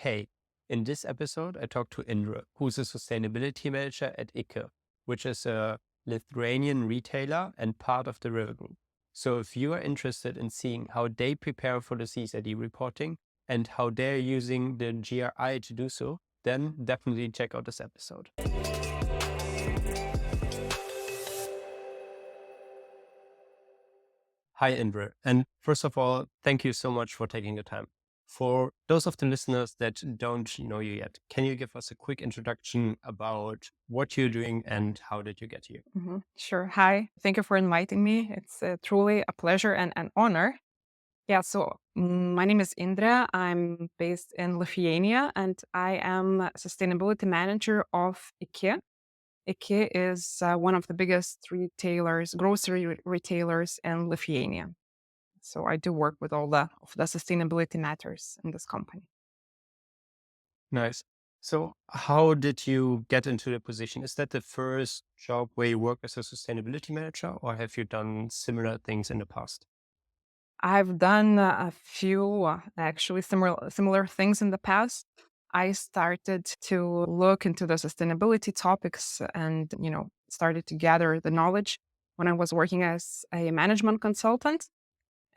Hey, in this episode, I talked to Indre, who's a sustainability manager at IKE, which is a Lithuanian retailer and part of the River Group. So if you are interested in seeing how they prepare for the CSRD reporting and how they're using the GRI to do so, then definitely check out this episode. Hi, Indre. And first of all, thank you so much for taking the time. For those of the listeners that don't know you yet, can you give us a quick introduction about what you're doing and how did you get here? Sure. Hi. Thank you for inviting me. It's truly a pleasure and an honor. Yeah. My name is Indre. I'm based in Lithuania and I am a sustainability manager of IKE. IKE is one of the biggest retailers, retailers in Lithuania. So I do work with all of the sustainability matters in this company. Nice. So how did you get into the position? Is that the first job where you work as a sustainability manager, or have you done similar things in the past? I've done a few actually similar things in the past. I started to look into the sustainability topics and, started to gather the knowledge when I was working as a management consultant.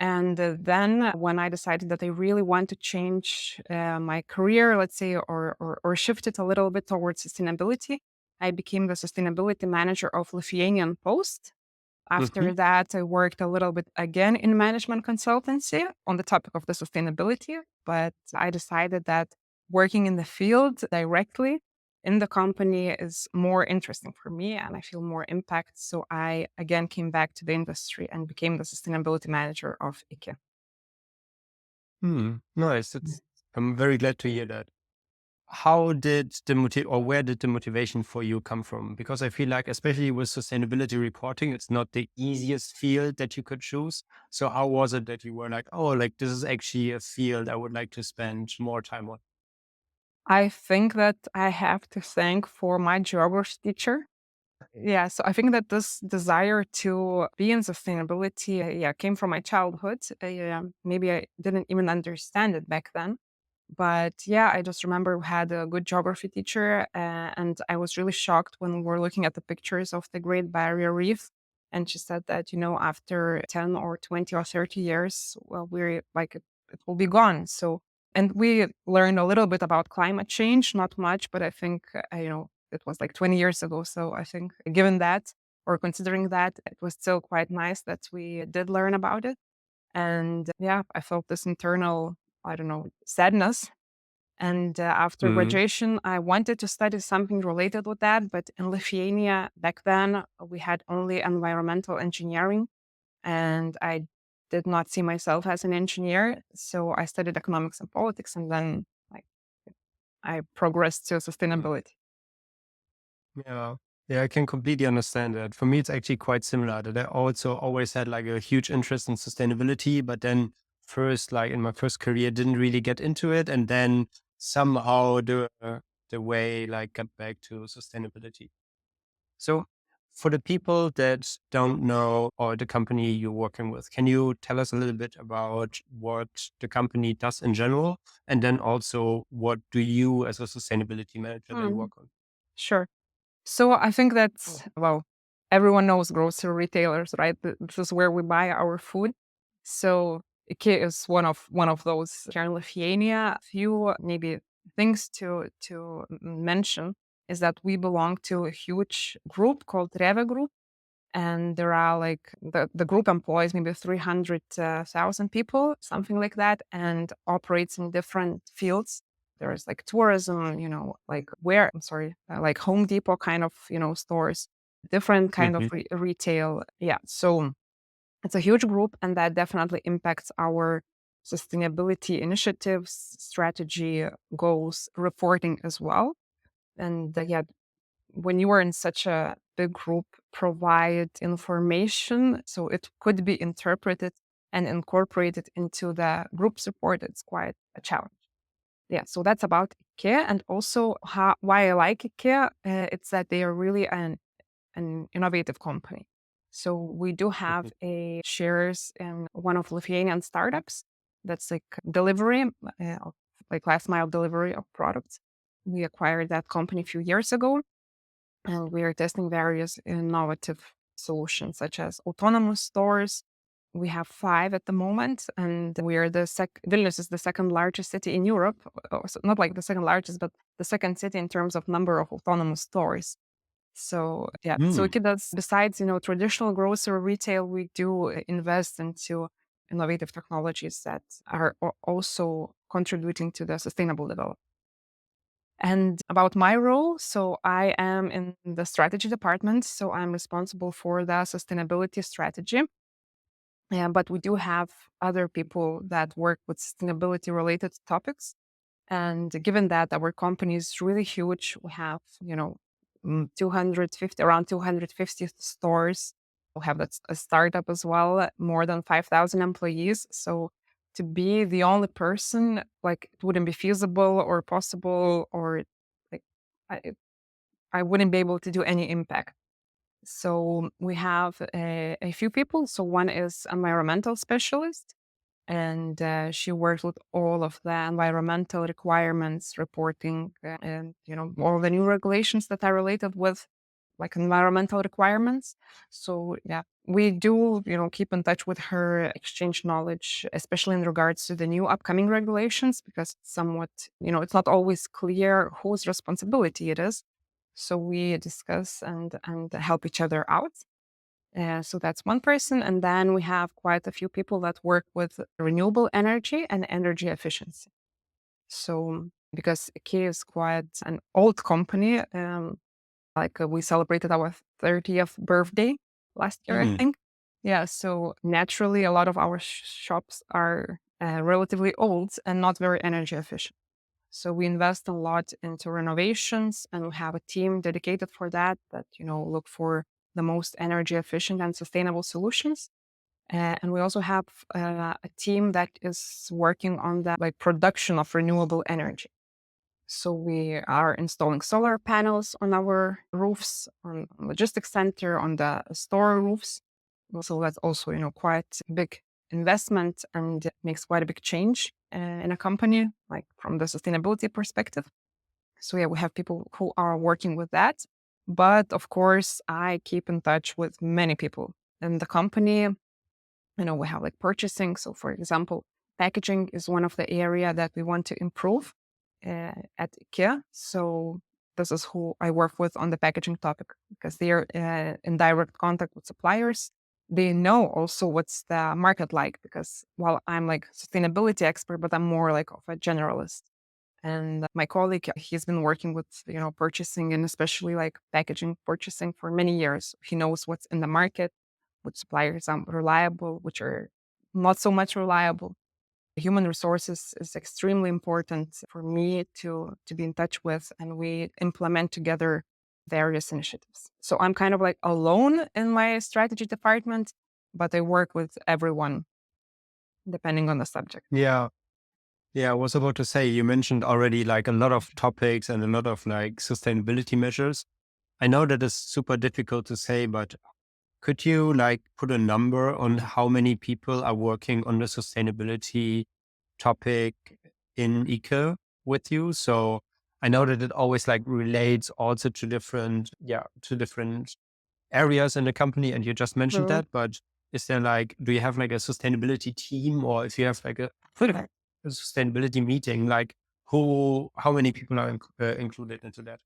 And then when I decided that I really want to change my career, let's say, or shift it a little bit towards sustainability, I became the sustainability manager of Lithuanian Post. Hmm. After that, I worked a little bit again in management consultancy on the topic of the sustainability, but I decided that working in the field directly in the company is more interesting for me and I feel more impact. So I again came back to the industry and became the sustainability manager of IKEA. Nice. I'm very glad to hear that. How did or where did the motivation for you come from? Because I feel like, especially with sustainability reporting, it's not the easiest field that you could choose. So how was it that you were like, oh, like this is actually a field I would like to spend more time on? I think that I have to thank for my geography teacher. Yeah, so I think that this desire to be in sustainability, came from my childhood. Maybe I didn't even understand it back then. But yeah, I just remember we had a good geography teacher, and I was really shocked when we were looking at the pictures of the Great Barrier Reef. And she said that, after 10 or 20 or 30 years, well, we're like, it will be gone. So, and we learned a little bit about climate change, not much, but I think, it was like 20 years ago. So I think given that, or considering that, it was still quite nice that we did learn about it. And yeah, I felt this internal, I don't know, sadness. And after Mm, graduation, I wanted to study something related with that. But in Lithuania, back then, we had only environmental engineering. And I did not see myself as an engineer. So I studied economics and politics. And then like, I progressed to mm. sustainability. Yeah. Yeah, I can completely understand that. For me, it's actually quite similar that I also always had like a huge interest in sustainability, but then first, like in my first career, didn't really get into it. And then somehow the way like got back to sustainability. So for the people that don't know or the company you're working with, can you tell us a little bit about what the company does in general? And then also what do you as a sustainability manager then Mm, work on? sure. So I think that, well, everyone knows grocery retailers, right? This is where we buy our food. So IKEA is one of those here in Lithuania. A few maybe things to mention is that we belong to a huge group called Reve Group, and there are like the group employs maybe 300,000 people, something like that, and operates in different fields. There's like tourism, like where I'm sorry, like Home Depot kind of stores, different kind of Hmm. retail. Yeah, so it's a huge group, and that definitely impacts our sustainability initiatives, strategy, goals, reporting as well. And yeah, when you are in such a big group, provide information so it could be interpreted and incorporated into the group support. It's quite a challenge. Yeah, so that's about IKEA, and also why I like IKEA. It's that they are really an innovative company. So we do have a shares in one of Lithuanian startups that's like delivery of like last mile delivery of products. We acquired that company a few years ago, and we are testing various innovative solutions such as autonomous stores. We have 5 at the moment, and we are Vilnius is the second largest city in Europe. So not like the second largest, but the second city in terms of number of autonomous stores. So yeah, so Mm. it does, besides, traditional grocery retail, we do invest into innovative technologies that are also contributing to the sustainable development. And about my role, so I am in the strategy department, so I'm responsible for the sustainability strategy. But we do have other people that work with sustainability related topics. And given that our company is really huge, we have, 250, around 250 stores. We have a startup as well, more than 5,000 employees. So to be the only person, like it wouldn't be feasible or possible, or like I, I wouldn't be able to do any impact. So we have a few people. So one is environmental specialist, and she works with all of the environmental requirements reporting, and all the new regulations that are related with like environmental requirements. So yeah, we do keep in touch with her, exchange knowledge, especially in regards to the new upcoming regulations, because somewhat it's not always clear whose responsibility it is. So we discuss and help each other out. So that's one person. And then we have quite a few people that work with renewable energy and energy efficiency. So because IKEA is quite an old company, we celebrated our 30th birthday last year, I Mm. think. Yeah. So naturally, a lot of our shops are relatively old and not very energy efficient. So we invest a lot into renovations, and we have a team dedicated for that, look for the most energy efficient and sustainable solutions. And we also have a team that is working on the production of renewable energy. So we are installing solar panels on our roofs, on logistics center, on the store roofs. So that's also, quite a big investment, and it makes quite a big change in a company, like from the sustainability perspective. So yeah, we have people who are working with that. But of course, I keep in touch with many people in the company. We have like purchasing. So for example, packaging is one of the area that we want to improve at IKEA. So this is who I work with on the packaging topic, because they are in direct contact with suppliers. They know also what's the market like, because while I'm like sustainability expert, but I'm more like of a generalist. And my colleague, he's been working with, purchasing, and especially like packaging purchasing for many years. He knows what's in the market, which suppliers are reliable, which are not so much reliable. Human resources is extremely important for me to be in touch with, and we implement together various initiatives. So I'm kind of like alone in my strategy department, but I work with everyone depending on the subject. Yeah. Yeah, I was about to say, you mentioned already like a lot of topics and a lot of like sustainability measures. I know that is super difficult to say, but could you like put a number on how many people are working on the sustainability topic in IKE with you? So I know that it always like relates also to different, to different areas in the company. And you just mentioned Mhm. that, but is there like, do you have like a sustainability team, or if you have like a sustainability meeting, like how many people are included into that?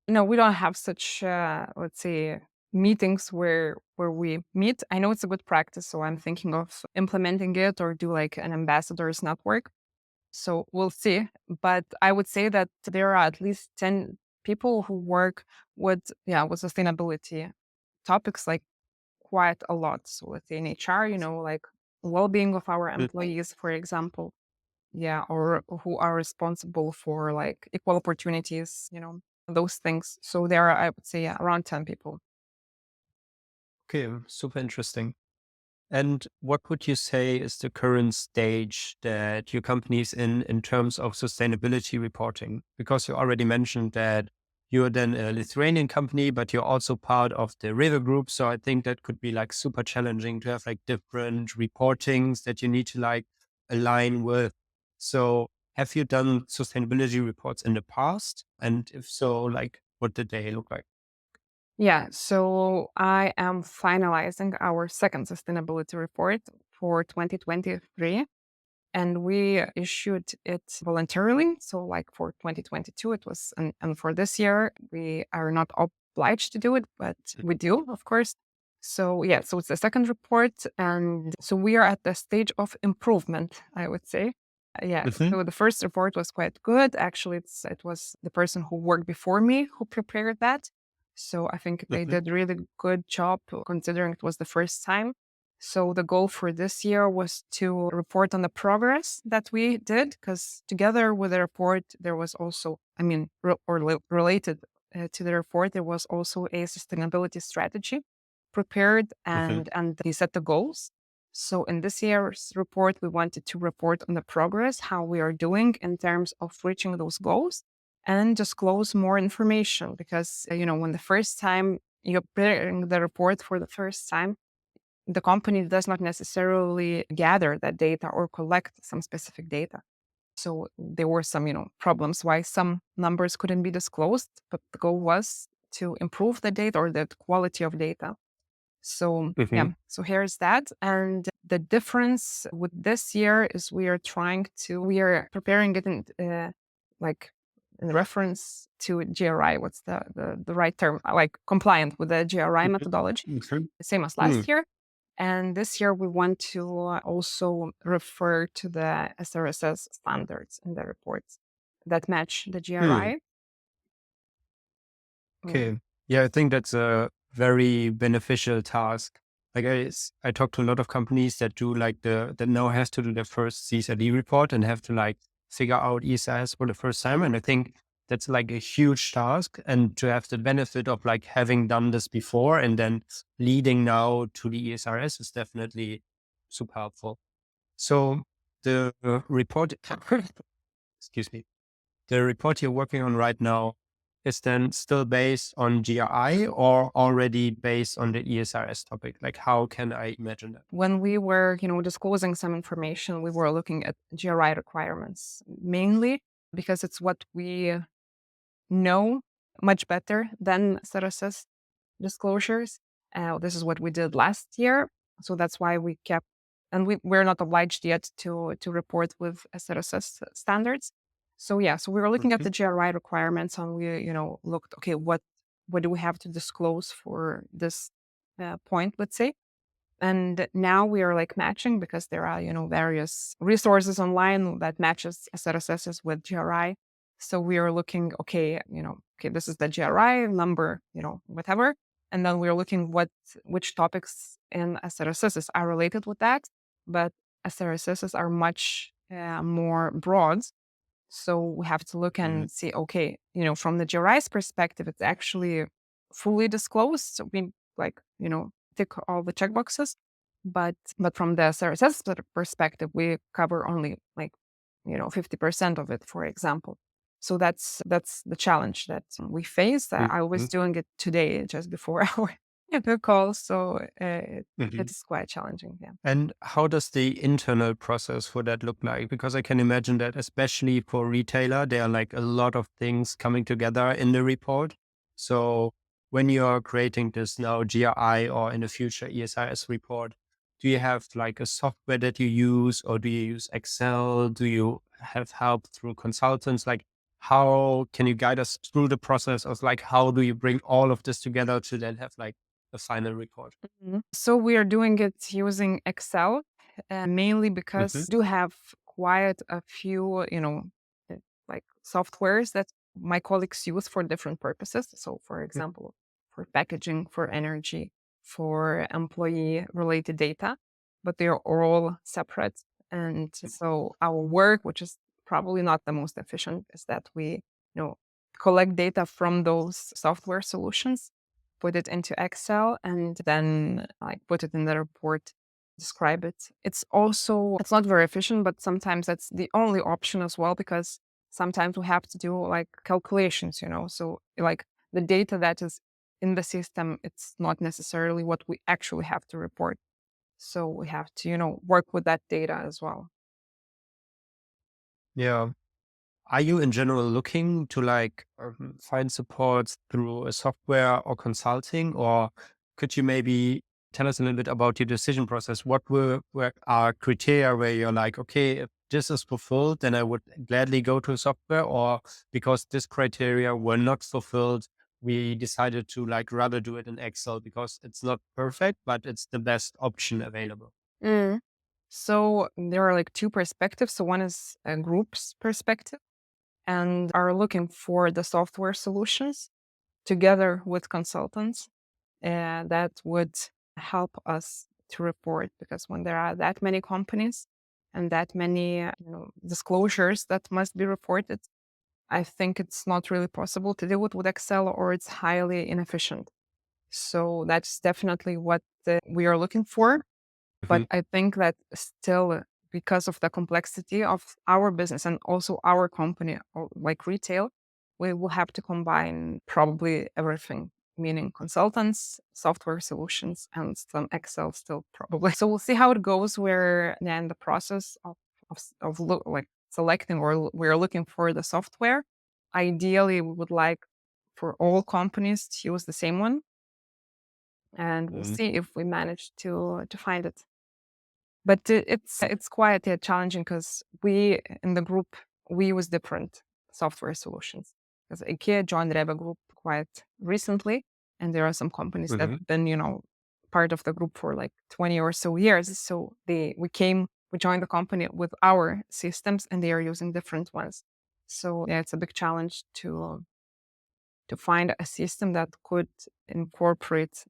No, we don't have such, let's say, meetings where we meet. I know it's a good practice, so I'm thinking of implementing it or do like an ambassadors network. So we'll see. But I would say that there are at least 10 people who work with sustainability topics, like quite a lot. So within HR, like well-being of our Mm. employees, for example. Yeah, or who are responsible for like equal opportunities, those things. So there are, I would say, yeah, around 10 people. Okay, super interesting. And what would you say is the current stage that your company is in terms of sustainability reporting? Because you already mentioned that you're then a Lithuanian company, but you're also part of the River Group. So I think that could be like super challenging to have like different reportings that you need to like align with. So have you done sustainability reports in the past? And if so, like, what did they look like? Yeah, so I am finalizing our second sustainability report for 2023, and we issued it voluntarily. So, like for 2022, it was, and for this year, we are not obliged to do it, but we do, of course. So, yeah, so it's the second report. And so we are at the stage of improvement, I would say. Yeah, Mm-hmm. so the first report was quite good. Actually, it was the person who worked before me who prepared that. So I think they Mm-hmm. did really good job considering it was the first time. So the goal for this year was to report on the progress that we did, because together with the report, there was also, I mean, related to the report, there was also a sustainability strategy prepared, Mm-hmm. and they set the goals. So in this year's report, we wanted to report on the progress, how we are doing in terms of reaching those goals, and disclose more information, because when the first time you're preparing the report for the first time, the company does not necessarily gather that data or collect some specific data. So there were some, problems why some numbers couldn't be disclosed, but the goal was to improve the data or the quality of data. So yeah, Mm-hmm. so here's that. And the difference with this year is we are preparing it like in reference to GRI. What's the right term? Like compliant with the GRI methodology, Mm-hmm. same as last year. And this year, we want to also refer to the SRSS standards in the reports that match the Mm-hmm. GRI. Yeah. Okay. Yeah, I think that's a very beneficial task. Like I talk to a lot of companies that do like that now has to do their first CSRD report and have to like figure out ESRS for the first time. And I think that's like a huge task. And to have the benefit of like having done this before and then leading now to the ESRS is definitely super helpful. So the report, excuse me, the report you're working on right now is then still based on GRI or already based on the ESRS topic? Like, how can I imagine that? When we were, disclosing some information, we were looking at GRI requirements mainly because it's what we know much better than SRSS disclosures. This is what we did last year. So that's why we kept, and we're not obliged yet to report with SRSS standards. So yeah, so we were looking at Mhm. the GRI requirements, and we, looked, okay, what do we have to disclose for this point, let's say. And now we are like matching, because there are, various resources online that matches SRSS with GRI. So we are looking, okay, okay, this is the GRI number, whatever. And then we're looking which topics in SRSS are related with that. But SRSS are much more broad. So we have to look Mhm. and see, okay, from the GRI's perspective, it's actually fully disclosed. So we like, tick all the checkboxes. But from the SRSS perspective, we cover only like, 50% of it, for example. So that's the challenge that we face. I was Mhm. doing it today just before our call. So it Mhm. is quite challenging. Yeah. And how does the internal process for that look like? Because I can imagine that, especially for retailer, there are like a lot of things coming together in the report. So when you're creating this now GRI or in the future ESRS report, do you have like a software that you use, or do you use Excel? Do you have help through consultants? Like, how can you guide us through the process of like, how do you bring all of this together to then have like a final report? Mhm. So we are doing it using Excel, mainly Hmm. because we do have quite a few, uh, like softwares that my colleagues use for different purposes. So, for example, for packaging, for energy, for employee related data, but they are all separate. And so our work, which is probably not the most efficient, is that we, collect data from those software solutions, put it into Excel, and then like put it in the report, describe it. It's not very efficient, but sometimes that's the only option as well, because sometimes we have to do like calculations, So like the data that is in the system, it's not necessarily what we actually have to report. So we have to, work with that data as well. Yeah. Are you in general looking to like find support through a software or consulting, or could you maybe tell us a little bit about your decision process? What are criteria where you're like, okay, if this is fulfilled, then I would gladly go to a software, or because this criteria were not fulfilled, we decided to like rather do it in Excel because it's not perfect, but it's the best option available. Mm. So there are like two perspectives. So one is a group's perspective and are looking for the software solutions together with consultants that would help us to report, because when there are that many companies and that many disclosures that must be reported, I think it's not really possible to do it with Excel, or it's highly inefficient. So that's definitely what we are looking for. But Mhm. I think that still, because of the complexity of our business and also our company, or like retail, we will have to combine probably everything, meaning consultants, software solutions, and some Excel still probably. So we'll see how it goes. We're in the process of like selecting, or we're looking for the software. Ideally, we would like for all companies to use the same one, and we'll Mhm. see if we manage to find it. But it's quite, yeah, challenging because we in the group, we use different software solutions. Because IKEA joined Reva Group quite recently, and there are some companies that Mhm. have been, part of the group for like 20 or so years. So we joined the company with our systems, and they are using different ones. So yeah, it's a big challenge to find a system that could incorporate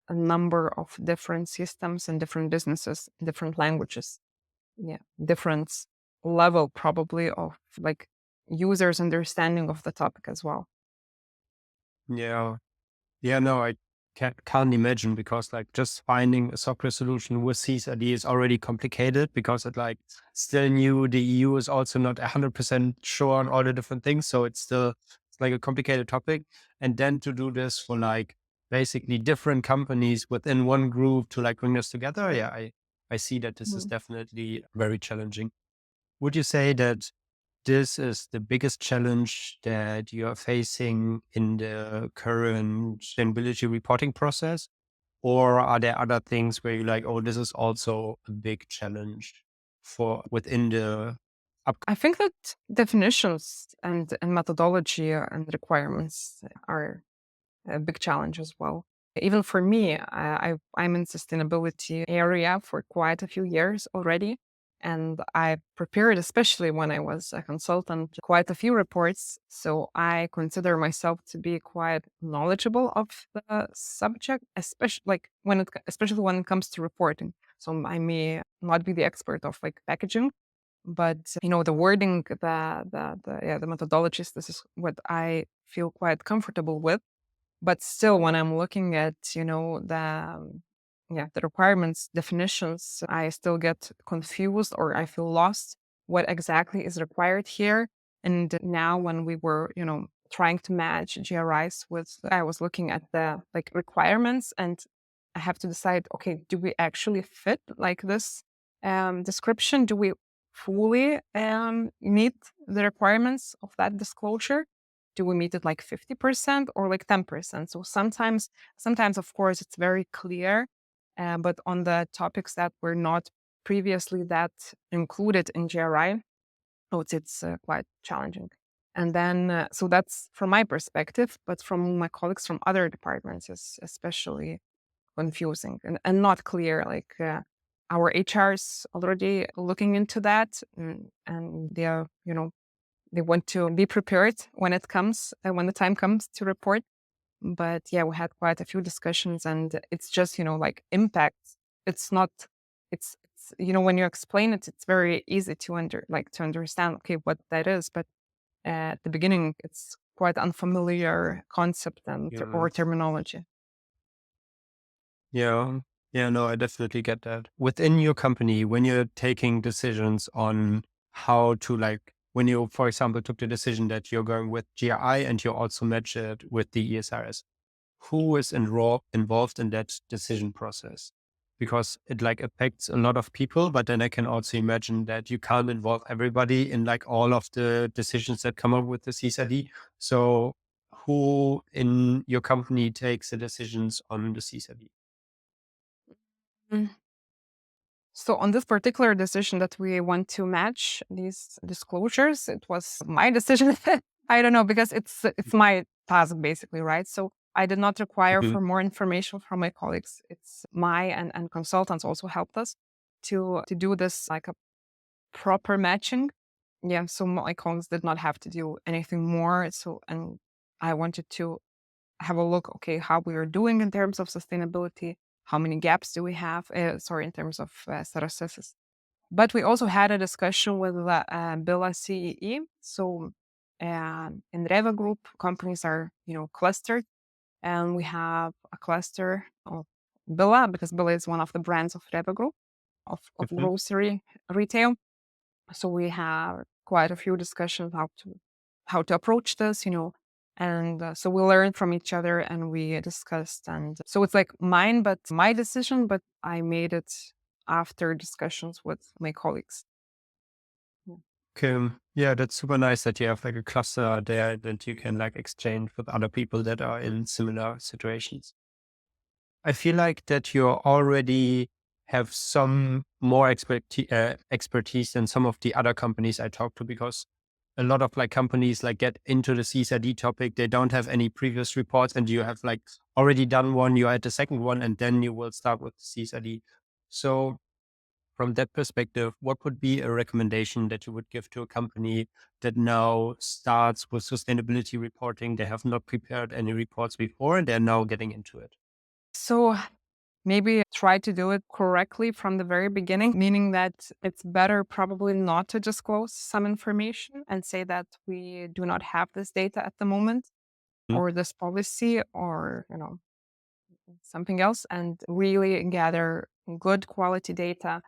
a number of different systems and different businesses, different languages. Yeah, different level probably of like users' understanding of the topic as well. Yeah. Yeah, no, I can't imagine because like just finding a software solution with CSRD is already complicated because it like still new. The EU is also not 100% sure on all the different things. So it's like a complicated topic. And then to do this for like basically different companies within one group to like bring this together. Yeah, I see that this is Mm. definitely very challenging. Would you say that this is the biggest challenge that you are facing in the current sustainability reporting process? Or are there other things where you're like, oh, this is also a big challenge for within the up? I think that definitions and methodology and requirements are a big challenge as well. Even for me, I'm in sustainability area for quite a few years already. And I prepared, especially when I was a consultant, quite a few reports. So I consider myself to be quite knowledgeable of the subject, especially when it comes to reporting. So I may not be the expert of like packaging, but the wording, the methodologies, this is what I feel quite comfortable with. But still, when I'm looking at, the requirements, definitions, I still get confused, or I feel lost what exactly is required here. And now when we were, trying to match GRIs with, I was looking at the like requirements, and I have to decide, okay, do we actually fit like this description? Do we fully meet the requirements of that disclosure? Do we meet it like 50% or like 10%? So sometimes, of course, it's very clear, but on the topics that were not previously that included in GRI, oh, it's quite challenging. And then, so that's from my perspective, but from my colleagues from other departments is especially confusing and not clear. Like our HRs already looking into that, and they are, they want to be prepared when it comes, when the time comes to report. But yeah, we had quite a few discussions, and it's just, like impact. It's not, when you explain it, it's very easy to understand, okay, what that is. But at the beginning, it's quite unfamiliar concept and or Yes. terminology. Yeah. Yeah, no, I definitely get that. Within your company, when you're taking decisions on how to like, when you, for example, took the decision that you're going with GRI and you also match it with the ESRS, who is involved in that decision process? because it like affects a lot of people. But then I can also imagine that you can't involve everybody in like all of the decisions that come up with the CSRD. So who in your company takes the decisions on the CSRD? Mm. So on this particular decision that we want to match these disclosures, it was my decision. I don't know because it's my task basically, right? So I did not require Mhm. for more information from my colleagues. It's my and consultants also helped us to do this like a proper matching. Yeah, so my colleagues did not have to do anything more. So and I wanted to have a look, okay, how we are doing in terms of sustainability, how many gaps do we have, sorry, in terms of SRSs. But we also had a discussion with Billa CEE. So in Reva Group, companies are, clustered, and we have a cluster of Billa because Billa is one of the brands of Reva Group of Mhm. grocery retail. So we have quite a few discussions how to approach this, and so we learned from each other and we discussed, and so it's like mine, but my decision, but I made it after discussions with my colleagues. Yeah. Okay. Yeah, that's super nice that you have like a cluster there that you can like exchange with other people that are in similar situations. I feel like that you already have some more expertise than some of the other companies I talk to, because a lot of like companies like get into the CSRD topic. They don't have any previous reports, and you have like already done one. You're at the second one, and then you will start with CSRD. So from that perspective, what would be a recommendation that you would give to a company that now starts with sustainability reporting? They have not prepared any reports before, and they're now getting into it. So maybe try to do it correctly from the very beginning, meaning that it's better probably not to disclose some information and say that we do not have this data at the moment Mm. or this policy or, something else, and really gather good quality data,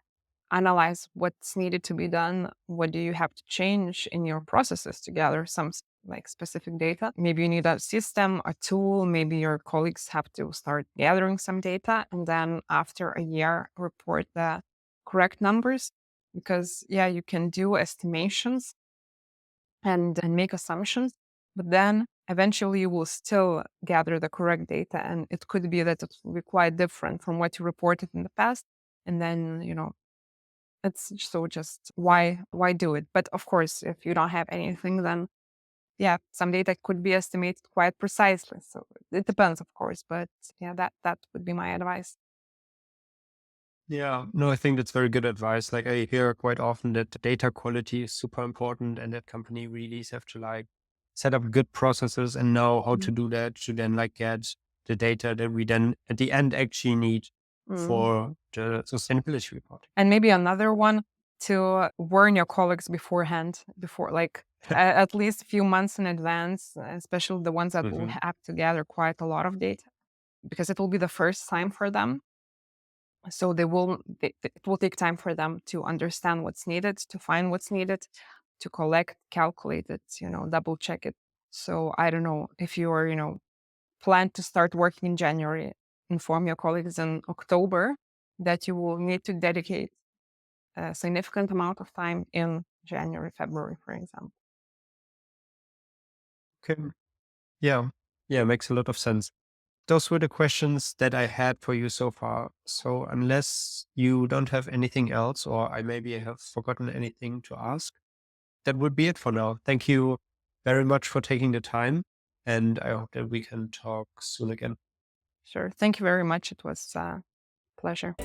analyze what's needed to be done, what do you have to change in your processes to gather some like specific data. Maybe you need a system, a tool, maybe your colleagues have to start gathering some data, and then after a year report the correct numbers, because yeah, you can do estimations and make assumptions, but then eventually you will still gather the correct data, and it could be that it will be quite different from what you reported in the past, and then it's so just why do it? But of course, if you don't have anything, then yeah, some data could be estimated quite precisely. So it depends, of course, but yeah, that would be my advice. Yeah, no, I think that's very good advice. Like I hear quite often that data quality is super important, and that company really have to like set up good processes and know how to Mm. do that to then like get the data that we then at the end actually need Mm. for the sustainability reporting. And maybe another one, to warn your colleagues beforehand, before like at least a few months in advance, especially the ones that will Hmm. have to gather quite a lot of data, because it will be the first time for them. So it will take time for them to understand what's needed, to find what's needed, to collect, calculate it, double check it. So I don't know if you're, plan to start working in January, inform your colleagues in October that you will need to dedicate a significant amount of time in January, February, for example. Okay. Yeah. Yeah, makes a lot of sense. Those were the questions that I had for you so far. So unless you don't have anything else, or I maybe have forgotten anything to ask, that would be it for now. Thank you very much for taking the time, and I hope that we can talk soon again. Sure. Thank you very much. It was a pleasure.